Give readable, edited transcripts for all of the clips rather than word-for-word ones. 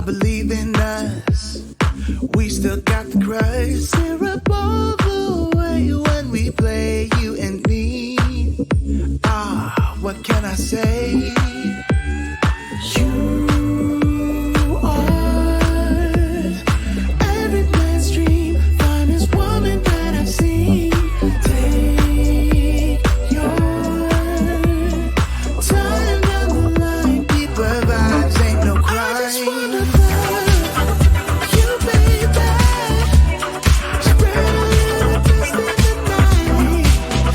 believe in us. We still got the crush. Syrup all the way when we play, you and me. Ah, what can I say? You are every man's dream, finest woman that I've seen. Take your time down the line, deeper vibes, ain't no crime. I just wanna love you, baby. Spread a little dust in the night.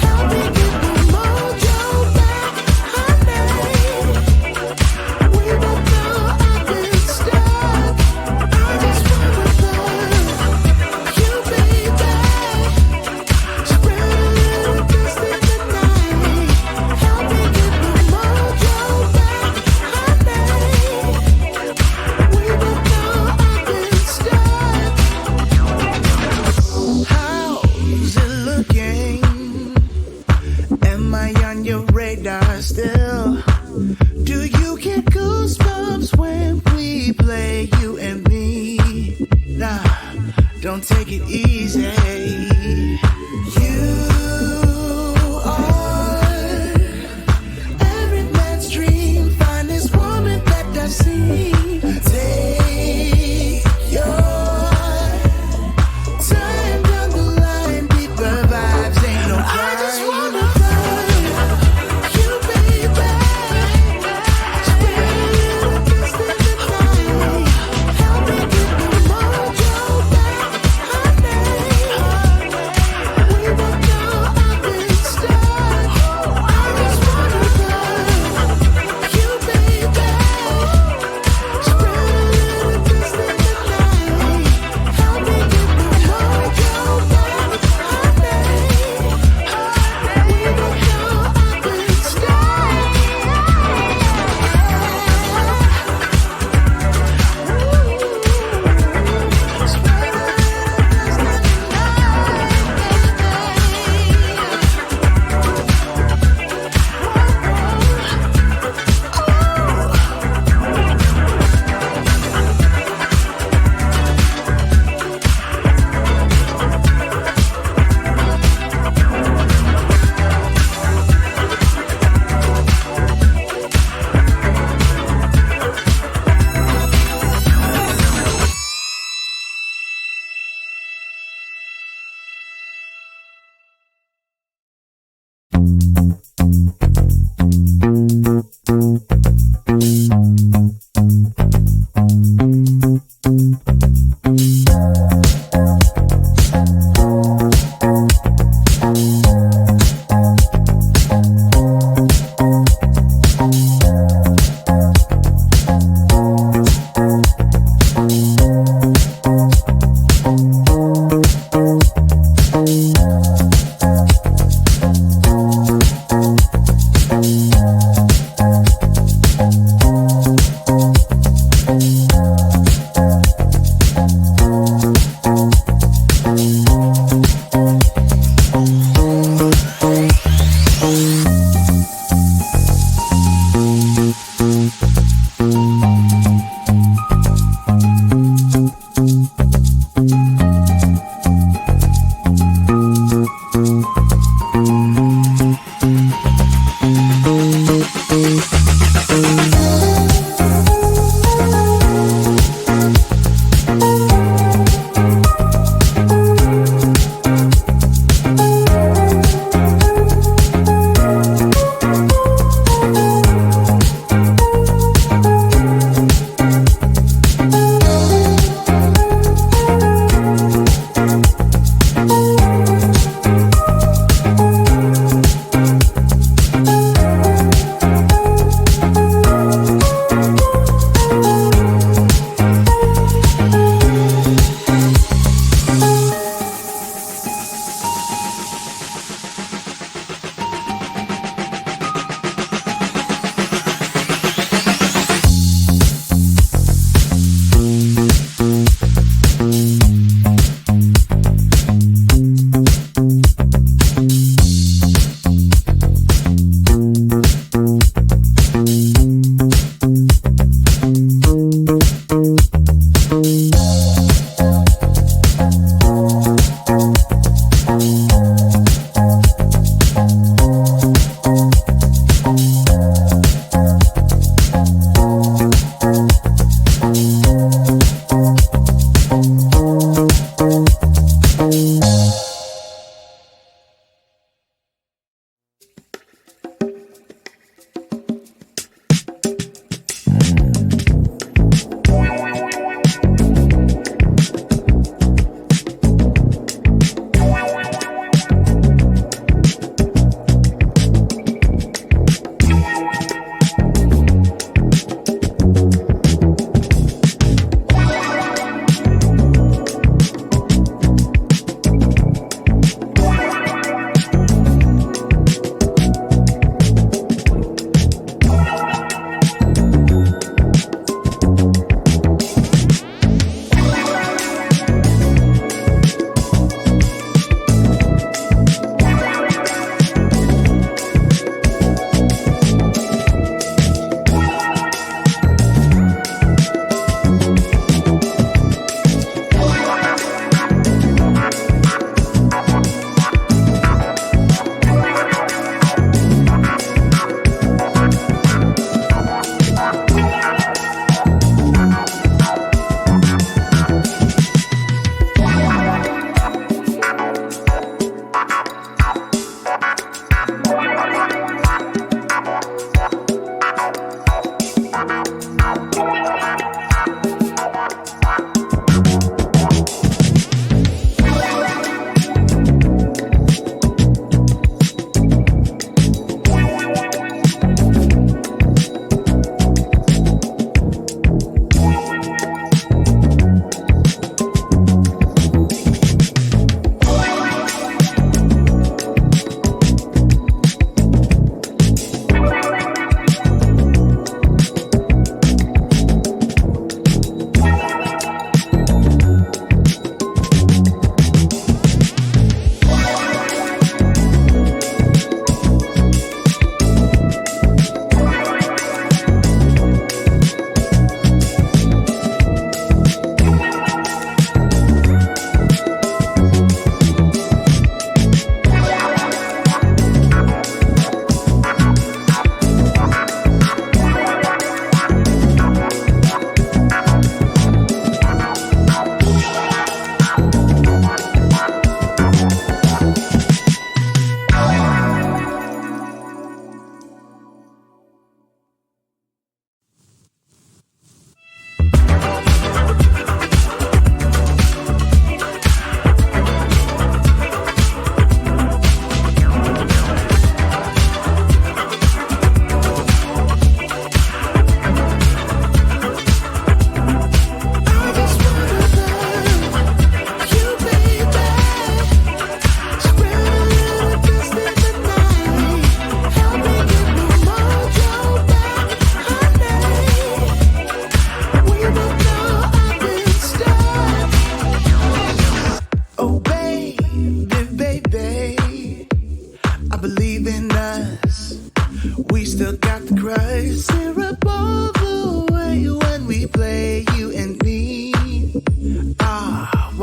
Help me get my mojo back, honey. We both know I've been stuck. I just wanna love you, baby. Spread a little dust in the night. Help me get my mojo back, honey. We both know I've been stuck. How's it looking? Am I on your radar still? Do you get goosebumps when we play, you and me? Nah, don't take it easy. You are every man's dream, finest woman that I've seen. Take your time down the line, deeper vibes, ain't no crime. I just wanna love you, baby. Spread a little dust in the night. Help me get my mojo back, honey.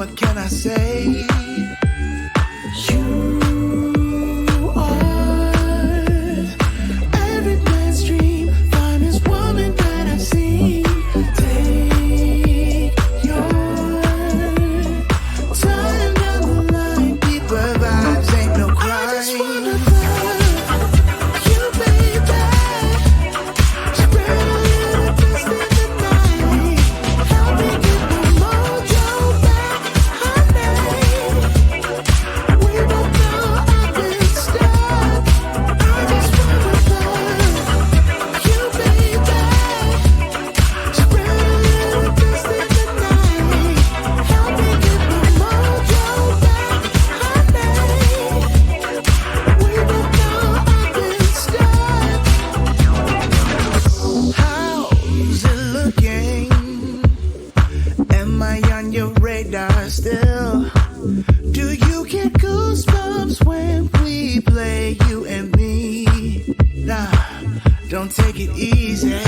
what can I say? You are every man's dream, finest woman that I've seen. Take your time down the line, deeper vibes, ain't no crime. I just wanna love you, baby. Spread a little dust in the night. Help me get my mojo back, honey. We both know I've been stuck. I just wanna love you, baby. Spread a little dust in the night. Help me get my mojo back, honey. We both know I've been stuck. How's it looking? Am I on your radar still? Do you get goosebumps when we play, you and me? Nah, don't take it easy.